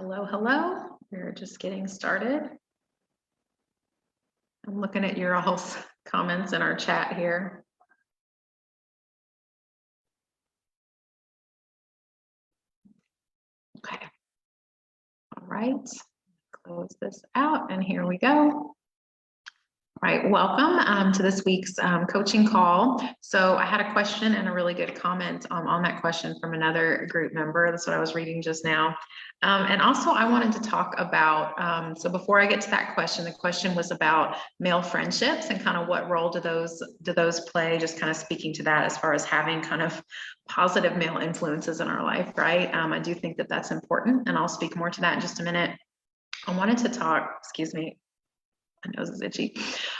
Hello, hello. We're just getting started. I'm looking at your all's comments in our chat here. Okay. All right. Close this out and here we go. All right, welcome to this week's coaching call. So I had a question and a really good comment on that question from another group member. That's what I was reading just now. And also I wanted to talk about, so before I get to that question, the question was about male friendships and kind of what role do those play, just kind of speaking to that as far as having kind of positive male influences in our life, right? I do think that that's important, and I'll speak more to that in just a minute. I wanted to talk, excuse me, my nose is itchy.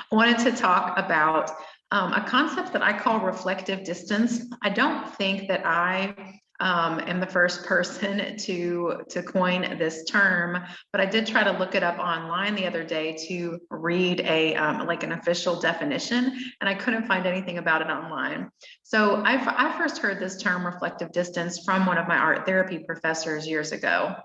I wanted to talk about a concept that I call reflective distance. I don't think that I am the first person to coin this term, but I did try to look it up online the other day to read like an official definition, and I couldn't find anything about it online. So I first heard this term reflective distance from one of my art therapy professors years ago,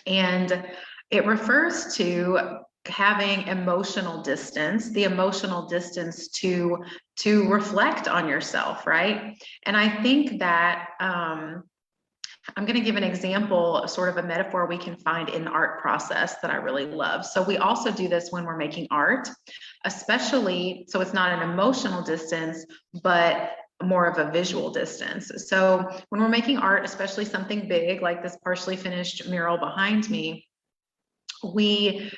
and it refers to having emotional distance, the emotional distance to reflect on yourself, right? And I think that I'm going to give an example, sort of a metaphor we can find in the art process that I really love. So we also do this when we're making art, especially, so it's not an emotional distance, but more of a visual distance. So when we're making art, especially something big like this partially finished mural behind me, we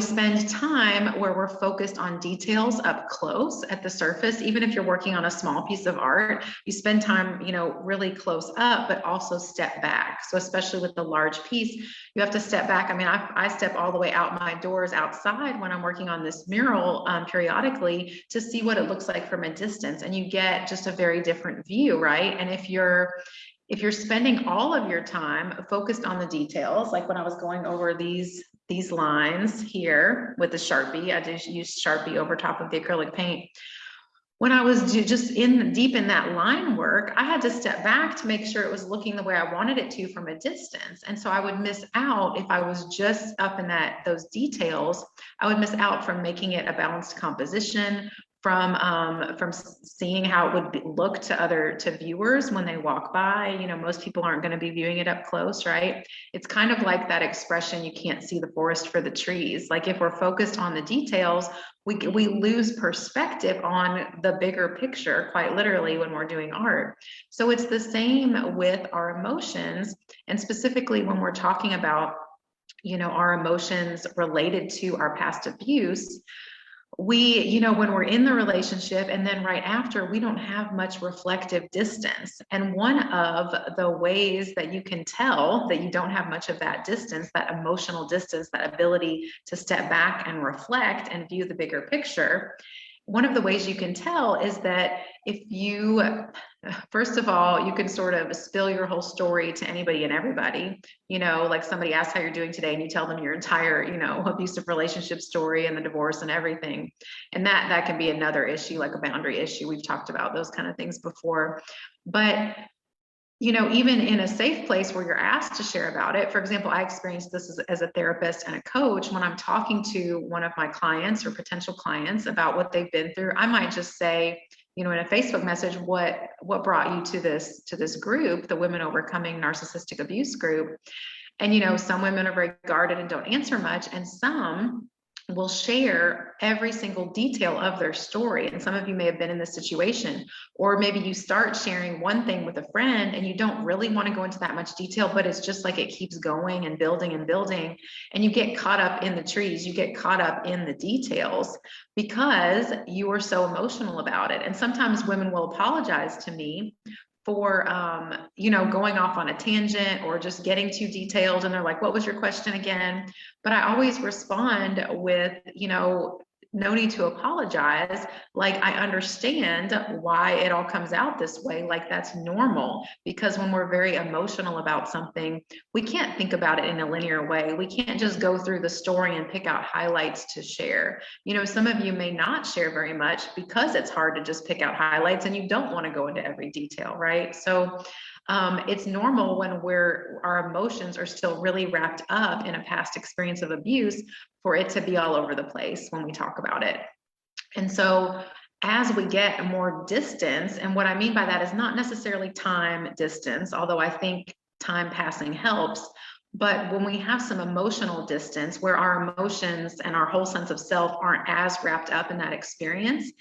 spend time where we're focused on details up close at the surface. Even if you're working on a small piece of art, you spend time, really close up, but also step back. So especially with the large piece, you have to step back. I mean, I step all the way out my doors outside when I'm working on this mural periodically to see what it looks like from a distance. And you get just a very different view, right? And if you're spending all of your time focused on the details, like when I was going over these lines here with the Sharpie, I just used Sharpie over top of the acrylic paint. When I was just deep in that line work, I had to step back to make sure it was looking the way I wanted it to from a distance. And so I would miss out if I was just up in those details. I would miss out from making it a balanced composition, from seeing how it would look to viewers when they walk by. Most people aren't going to be viewing it up close, right? It's kind of like that expression, you can't see the forest for the trees. Like if we're focused on the details, we lose perspective on the bigger picture, quite literally, when we're doing art. So it's the same with our emotions, and specifically when we're talking about, our emotions related to our past abuse. We, when we're in the relationship and then right after, we don't have much reflective distance. And one of the ways that you can tell that you don't have much of that distance, that emotional distance, that ability to step back and reflect and view the bigger picture, one of the ways you can tell is that if you, first of all, you can sort of spill your whole story to anybody and everybody, like somebody asks how you're doing today and you tell them your entire, abusive relationship story and the divorce and everything. And that can be another issue, like a boundary issue. We've talked about those kind of things before. But even in a safe place where you're asked to share about it. For example, I experienced this as a therapist and a coach. When I'm talking to one of my clients or potential clients about what they've been through, I might just say, in a Facebook message, what brought you to this group, the Women Overcoming Narcissistic Abuse group. And, some women are very guarded and don't answer much, and some will share every single detail of their story. And some of you may have been in this situation, or maybe you start sharing one thing with a friend and you don't really want to go into that much detail, but it's just like it keeps going and building and building, and you get caught up in the trees, you get caught up in the details because you are so emotional about it. And sometimes women will apologize to me for going off on a tangent or just getting too detailed, and they're like, what was your question again? But I always respond with, no need to apologize. Like, I understand why it all comes out this way. Like, that's normal, because when we're very emotional about something, we can't think about it in a linear way. We can't just go through the story and pick out highlights to share. Some of you may not share very much because it's hard to just pick out highlights and you don't want to go into every detail, right? So It's normal when our emotions are still really wrapped up in a past experience of abuse for it to be all over the place when we talk about it. And so as we get more distance, and what I mean by that is not necessarily time distance, although I think time passing helps, but when we have some emotional distance where our emotions and our whole sense of self aren't as wrapped up in that experience,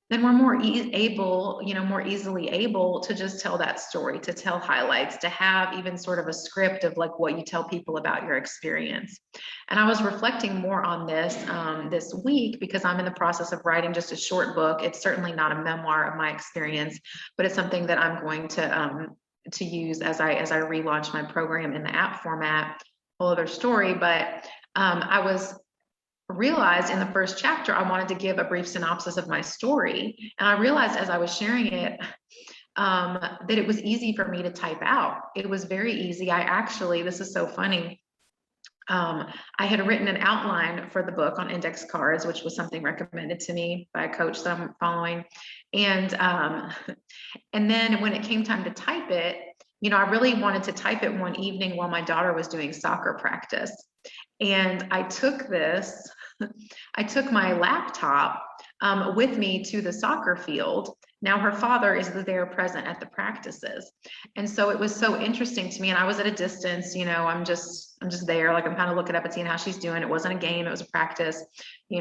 then we're more easily able to just tell that story, to tell highlights, to have even sort of a script of like what you tell people about your experience. And I was reflecting more on this this week because I'm in the process of writing just a short book. It's certainly not a memoir of my experience, but it's something that I'm going to use as I relaunch my program in the app format. Whole other story, but I was realized in the first chapter, I wanted to give a brief synopsis of my story. And I realized as I was sharing it, that it was easy for me to type out. It was very easy. This is so funny. I had written an outline for the book on index cards, which was something recommended to me by a coach that I'm following. And then when it came time to type it, I really wanted to type it one evening while my daughter was doing soccer practice. And I took my laptop with me to the soccer field. Now her father is there present at the practices. And so it was so interesting to me. And I was at a distance, I'm just there, like I'm kind of looking up and seeing how she's doing. It wasn't a game, it was a practice. She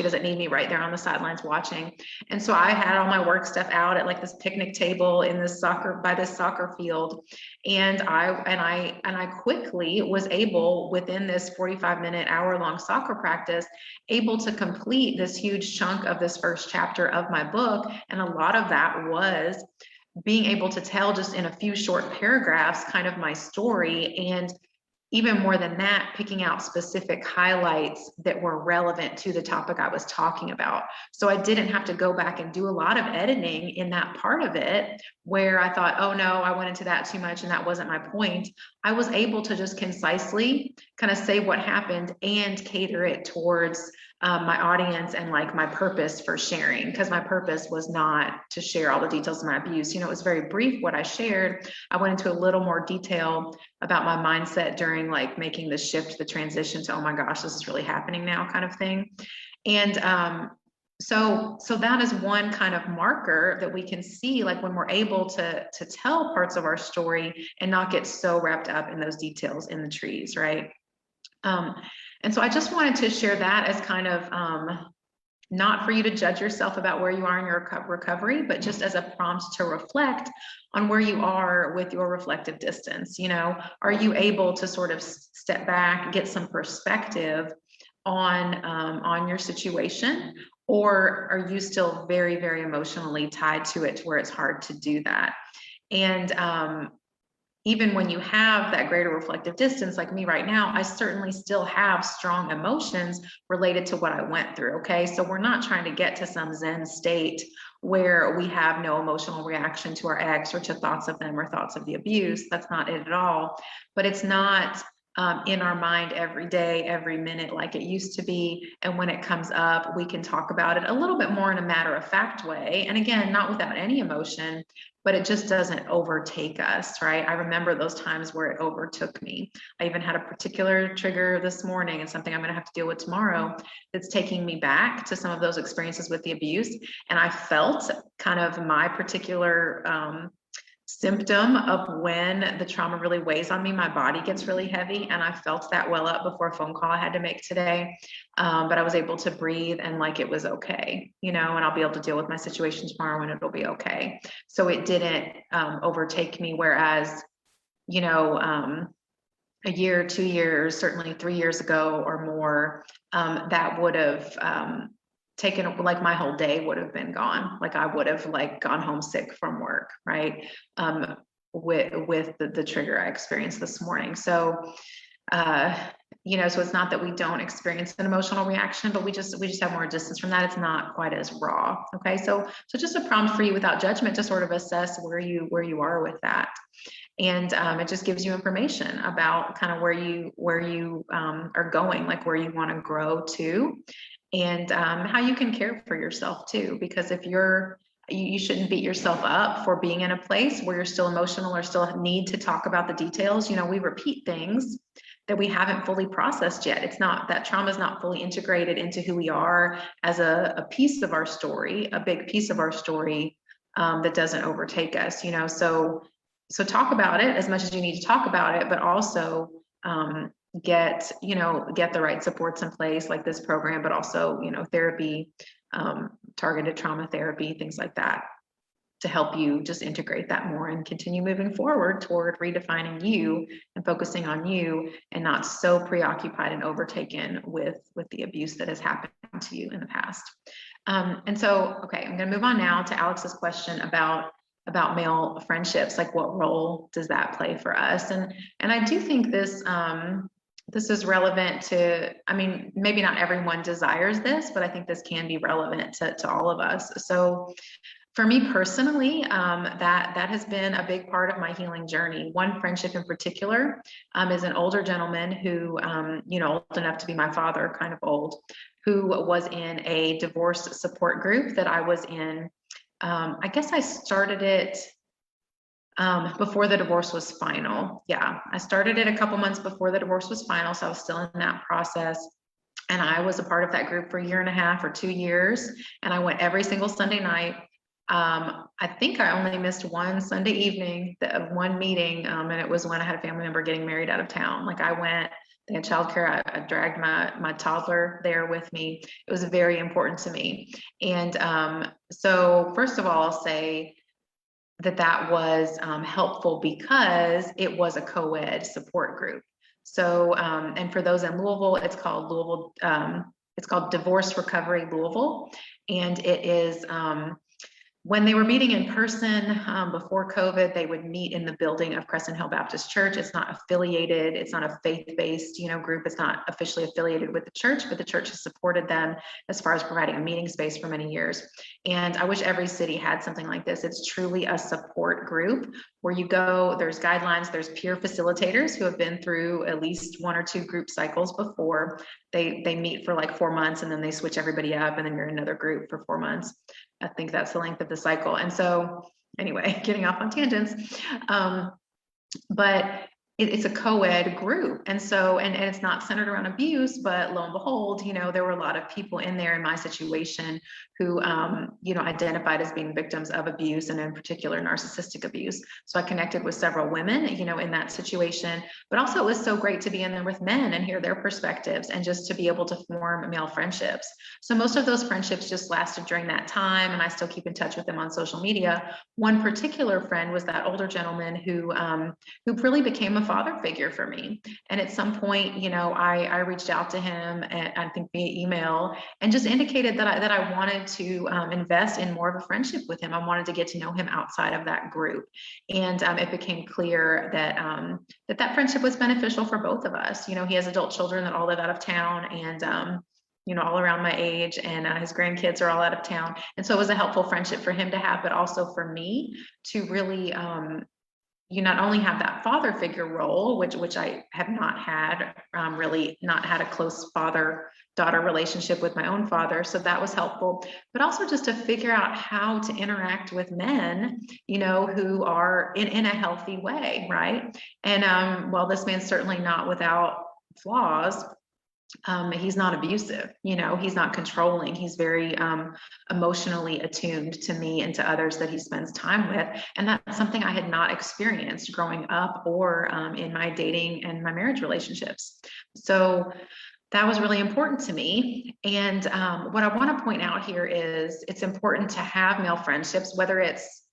doesn't need me right there on the sidelines watching. And so I had all my work stuff out at like this picnic table by this soccer field. And I quickly was able, within this 45-minute, hour-long soccer practice, able to complete this huge chunk of this first chapter of my book. And a lot of that was being able to tell just in a few short paragraphs kind of my story, and even more than that, picking out specific highlights that were relevant to the topic I was talking about. So I didn't have to go back and do a lot of editing in that part of it where I thought, oh no, I went into that too much and that wasn't my point. I was able to just concisely kind of say what happened and cater it towards my audience and like my purpose for sharing, because my purpose was not to share all the details of my abuse. It was very brief what I shared. I went into a little more detail about my mindset during like making the shift, the transition to, oh my gosh, this is really happening now kind of thing. And so that is one kind of marker that we can see, like when we're able to tell parts of our story and not get so wrapped up in those details in the trees, right? And so I just wanted to share that as kind of not for you to judge yourself about where you are in your recovery, but just as a prompt to reflect on where you are with your reflective distance. Are you able to sort of step back, get some perspective on your situation, or are you still very, very emotionally tied to it to where it's hard to do that? And even when you have that greater reflective distance, like me right now, I certainly still have strong emotions related to what I went through, okay? So we're not trying to get to some Zen state where we have no emotional reaction to our ex or to thoughts of them or thoughts of the abuse. That's not it at all. But it's not in our mind every day, every minute like it used to be. And when it comes up, we can talk about it a little bit more in a matter-of-fact way. And again, not without any emotion, but it just doesn't overtake us, right? I remember those times where it overtook me. I even had a particular trigger this morning and something I'm going to have to deal with tomorrow that's taking me back to some of those experiences with the abuse. And I felt kind of my particular symptom of when the trauma really weighs on me. My body gets really heavy, and I felt that well up before a phone call I had to make today. But I was able to breathe and like it was okay, and I'll be able to deal with my situation tomorrow and it'll be okay. So it didn't overtake me. Whereas, a year, 2 years, certainly 3 years ago or more, that would have taken, like my whole day would have been gone. Like I would have like gone home sick from work, right? With the trigger I experienced this morning. So, so it's not that we don't experience an emotional reaction, but we just have more distance from that. It's not quite as raw. Okay. So just a prompt for you without judgment to sort of assess where you are with that. And it just gives you information about kind of where you are going, like where you want to grow to, and how you can care for yourself too. Because if you're you shouldn't beat yourself up for being in a place where you're still emotional or still need to talk about the details. We repeat things that we haven't fully processed yet. It's not that trauma is not fully integrated into who we are as a piece of our story, a big piece of our story, that doesn't overtake us. So talk about it as much as you need to talk about it, but also get the right supports in place, like this program, but also therapy, targeted trauma therapy, things like that, to help you just integrate that more and continue moving forward toward redefining you and focusing on you, and not so preoccupied and overtaken with the abuse that has happened to you in the past. And so, okay, I'm going to move on now to Alex's question about male friendships. Like, what role does that play for us? And I do think this is relevant to, maybe not everyone desires this, but I think this can be relevant to all of us. So for me personally, that has been a big part of my healing journey. One friendship in particular is an older gentleman who, old enough to be my father, kind of old, who was in a divorce support group that I was in. I guess I started it before the divorce was final. Yeah, I started it a couple months before the divorce was final, so I was still in that process. And I was a part of that group for 1.5 or 2 years, and I went every single Sunday night. I think I only missed one Sunday evening of one meeting, and it was when I had a family member getting married out of town. Like, I went, they had childcare. I dragged my toddler there with me. It was very important to me. And so first of all, I'll say that was helpful because it was a co-ed support group. So, and for those in Louisville, it's called Divorce Recovery Louisville. And it is, when they were meeting in person before COVID, they would meet in the building of Crescent Hill Baptist Church. It's not affiliated. It's not a faith-based, group. It's not officially affiliated with the church, but the church has supported them as far as providing a meeting space for many years. And I wish every city had something like this. It's truly a support group where you go, there's guidelines, there's peer facilitators who have been through at least 1 or 2 group cycles before. They meet for like 4 months, and then they switch everybody up, and then you're in another group for 4 months. I think that's the length of the cycle. And so anyway, getting off on tangents, but it's a co-ed group. And so, and it's not centered around abuse, but lo and behold, there were a lot of people in there in my situation who, identified as being victims of abuse, and in particular narcissistic abuse. So I connected with several women, in that situation, but also it was so great to be in there with men and hear their perspectives, and just to be able to form male friendships. So most of those friendships just lasted during that time, and I still keep in touch with them on social media. One particular friend was that older gentleman who really became a father figure for me. And at some point, I reached out to him, and I think via email, and just indicated that I wanted to invest in more of a friendship with him. I wanted to get to know him outside of that group. And it became clear that that friendship was beneficial for both of us. He has adult children that all live out of town, and all around my age, and his grandkids are all out of town. And so it was a helpful friendship for him to have, but also for me to really you not only have that father figure role, which I have not had, really not had a close father-daughter relationship with my own father. So that was helpful, but also just to figure out how to interact with men, who are in a healthy way, right? And well, this man's certainly not without flaws. He's not abusive, he's not controlling. He's very emotionally attuned to me and to others that he spends time with. And that's something I had not experienced growing up or in my dating and my marriage relationships. So that was really important to me. And what I want to point out here is it's important to have male friendships, whether it's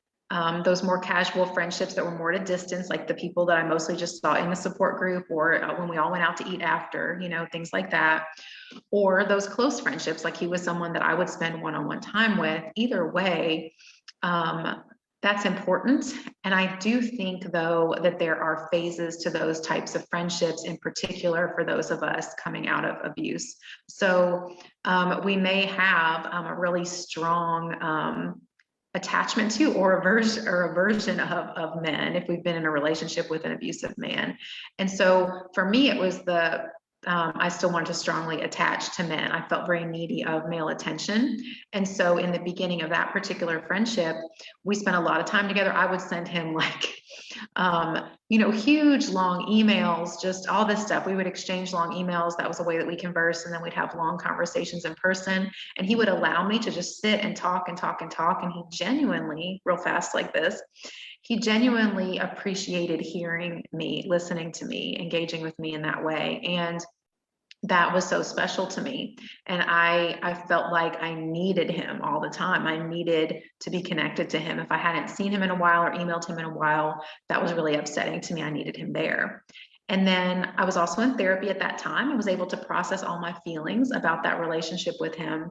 those more casual friendships that were more at a distance, like the people that I mostly just saw in the support group, or when we all went out to eat after, things like that, or those close friendships, like he was someone that I would spend one-on-one time with. Either way, that's important. And I do think, though, that there are phases to those types of friendships, in particular for those of us coming out of abuse. So we may have a really strong attachment to or aversion of men if we've been in a relationship with an abusive man. And so for me, it was the I still wanted to strongly attach to men. I felt very needy of male attention. And so in the beginning of that particular friendship, we spent a lot of time together. I would send him like, huge long emails, just all this stuff. We would exchange long emails. That was the way that we conversed. And then we'd have long conversations in person. And he would allow me to just sit and talk and talk and talk. And he genuinely, real fast like this, he genuinely appreciated hearing me, listening to me, engaging with me in that way. And that was so special to me. And I felt like I needed him all the time. I needed to be connected to him. If I hadn't seen him in a while or emailed him in a while, that was really upsetting to me. I needed him there. And then I was also in therapy at that time. I was able to process all my feelings about that relationship with him.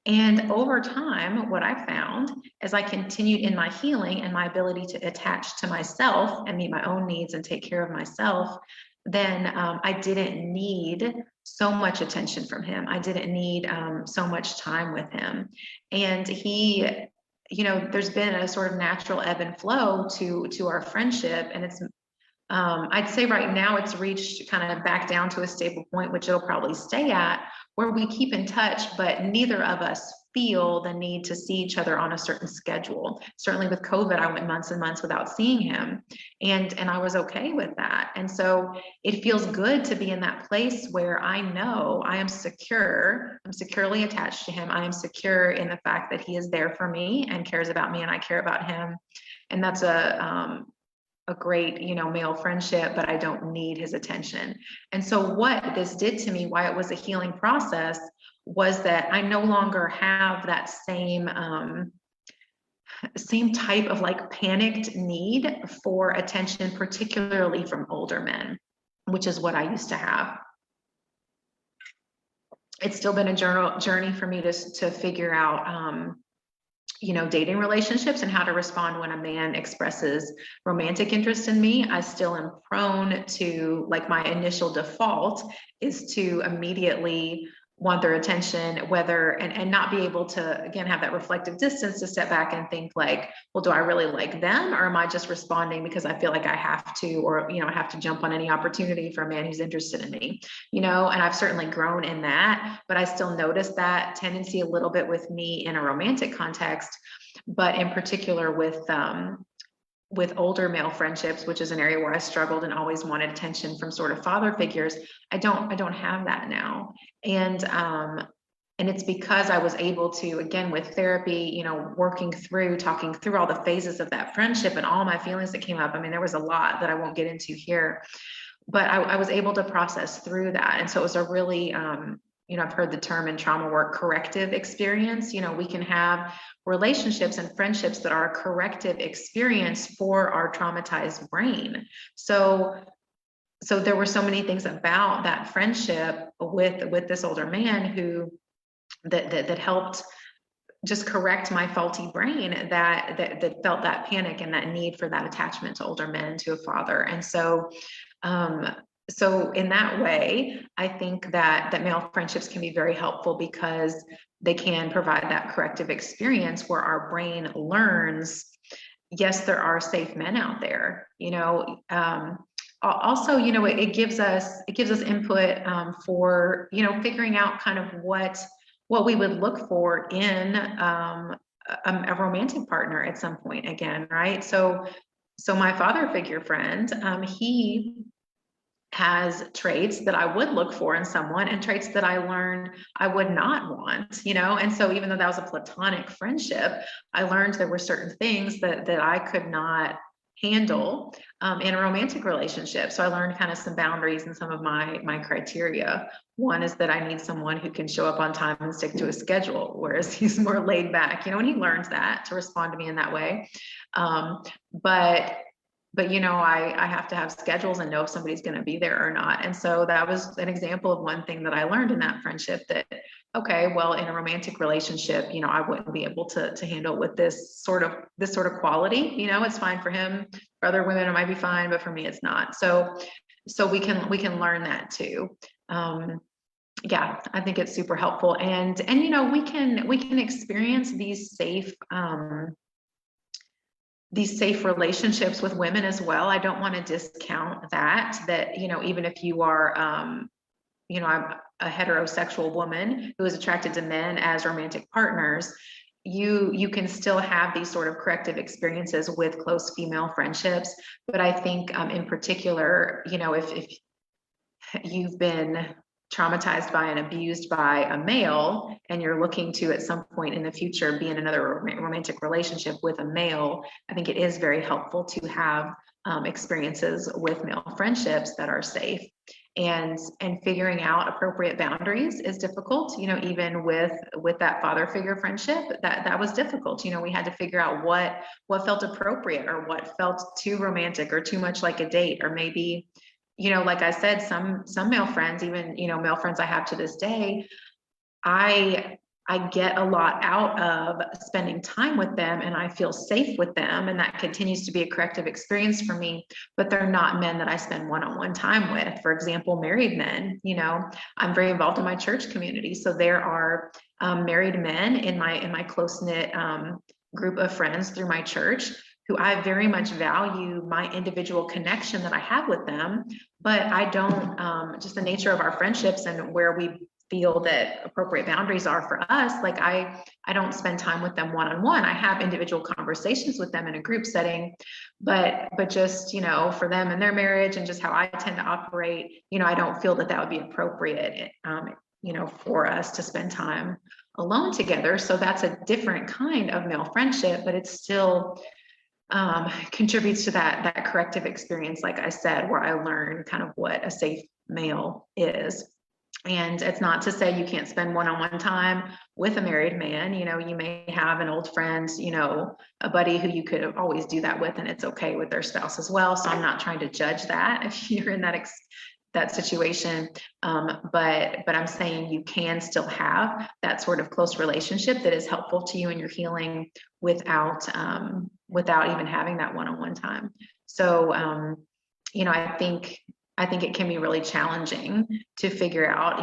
And over time, what I found as I continued in my healing and my ability to attach to myself and meet my own needs and take care of myself, then I didn't need so much attention from him. I didn't need so much time with him. And he, there's been a sort of natural ebb and flow to our friendship. And it's, I'd say right now it's reached kind of back down to a stable point, which it'll probably stay at, where we keep in touch, but neither of us feel the need to see each other on a certain schedule. Certainly with COVID, I went months and months without seeing him, and I was okay with that. And so it feels good to be in that place where I know I am secure. I'm securely attached to him. I am secure in the fact that he is there for me and cares about me, and I care about him. And that's a great, male friendship, but I don't need his attention. And so what this did to me, why it was a healing process, was that I no longer have that same type of like panicked need for attention, particularly from older men, which is what I used to have. It's still been a journey for me to figure out dating relationships and how to respond when a man expresses romantic interest in me. I still am prone to, like, my initial default is to immediately want their attention, and not be able to, again, have that reflective distance to step back and think like, well, do I really like them? Or am I just responding because I feel like I have to, or, I have to jump on any opportunity for a man who's interested in me, and I've certainly grown in that, but I still notice that tendency a little bit with me in a romantic context, but in particular with older male friendships, which is an area where I struggled and always wanted attention from sort of father figures. I don't have that now. And it's because I was able to, again, with therapy, talking through all the phases of that friendship and all my feelings that came up. I mean, there was a lot that I won't get into here, but I was able to process through that. And so it was a really, I've heard the term in trauma work, corrective experience. We can have relationships and friendships that are a corrective experience for our traumatized brain. So there were so many things about that friendship with this older man who that helped just correct my faulty brain that felt that panic and that need for that attachment to older men, to a father. And so in that way, I think that male friendships can be very helpful because they can provide that corrective experience where our brain learns, yes, there are safe men out there. Also, it gives us input for figuring out kind of what we would look for in a romantic partner at some point again, right? So my father figure friend, he has traits that I would look for in someone and traits that I learned I would not want, and so even though that was a platonic friendship, I learned there were certain things that I could not handle in a romantic relationship. So I learned kind of some boundaries and some of my criteria. One is that I need someone who can show up on time and stick to a schedule, whereas he's more laid back, and he learns that to respond to me in that way. But I have to have schedules and know if somebody's going to be there or not. And so that was an example of one thing that I learned in that friendship, that, okay, well, in a romantic relationship, I wouldn't be able to handle with this sort of quality. It's fine for him. For other women, it might be fine, but for me, it's not. So we can learn that too. Yeah, I think it's super helpful. And we can experience these safe relationships with women as well. I don't want to discount that even if you are I'm a heterosexual woman who is attracted to men as romantic partners, you can still have these sort of corrective experiences with close female friendships. But I think in particular, if you've been traumatized by and abused by a male, and you're looking to at some point in the future be in another romantic relationship with a male, I think it is very helpful to have experiences with male friendships that are safe. And figuring out appropriate boundaries is difficult, even with that father figure friendship, that was difficult. We had to figure out what felt appropriate, or what felt too romantic or too much like a date, or maybe, like I said, some male friends, even, male friends I have to this day, I get a lot out of spending time with them, and I feel safe with them, and that continues to be a corrective experience for me. But they're not men that I spend one-on-one time with. For example, married men. I'm very involved in my church community, so there are married men in my close-knit group of friends through my church, who I very much value my individual connection that I have with them, but I don't, just the nature of our friendships and where we feel that appropriate boundaries are for us, like I don't spend time with them one-on-one. I have individual conversations with them in a group setting, but just, for them and their marriage and just how I tend to operate, I don't feel that would be appropriate, for us to spend time alone together. So that's a different kind of male friendship, but it's still contributes to that corrective experience, like I said, where I learn kind of what a safe male is. And it's not to say you can't spend one-on-one time with a married man. You may have an old friend, a buddy who you could always do that with, and it's okay with their spouse as well. So I'm not trying to judge that if you're in that situation. But I'm saying you can still have that sort of close relationship that is helpful to you in your healing without even having that one-on-one time. So, I think it can be really challenging to figure out,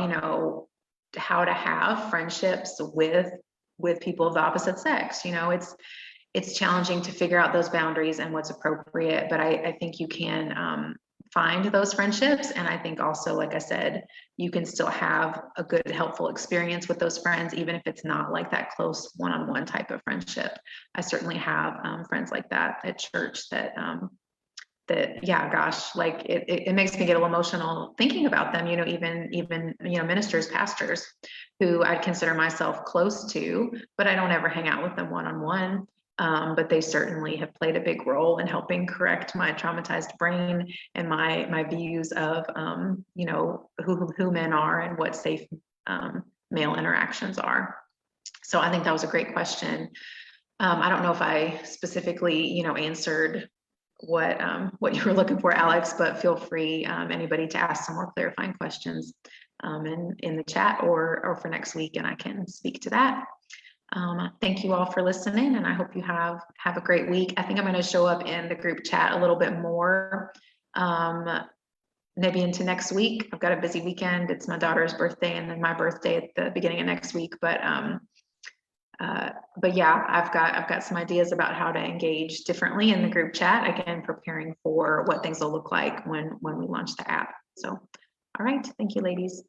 how to have friendships with people of the opposite sex. It's challenging to figure out those boundaries and what's appropriate, but I think you can find those friendships. And I think also, like I said, you can still have a good, helpful experience with those friends, even if it's not like that close one-on-one type of friendship. I certainly have friends like that at church that yeah, gosh, like it makes me get a little emotional thinking about them, even ministers, pastors who I'd consider myself close to, but I don't ever hang out with them one-on-one. But they certainly have played a big role in helping correct my traumatized brain and my views of who men are and what safe male interactions are. So I think that was a great question. I don't know if I specifically answered what you were looking for, Alex, but feel free, anybody, to ask some more clarifying questions in the chat or for next week, and I can speak to that. Thank you all for listening, and I hope you have a great week. I think I'm going to show up in the group chat a little bit more, maybe into next week. I've got a busy weekend. It's my daughter's birthday and then my birthday at the beginning of next week, but yeah, I've got some ideas about how to engage differently in the group chat, again, preparing for what things will look like when we launch the app. So, all right. Thank you, ladies.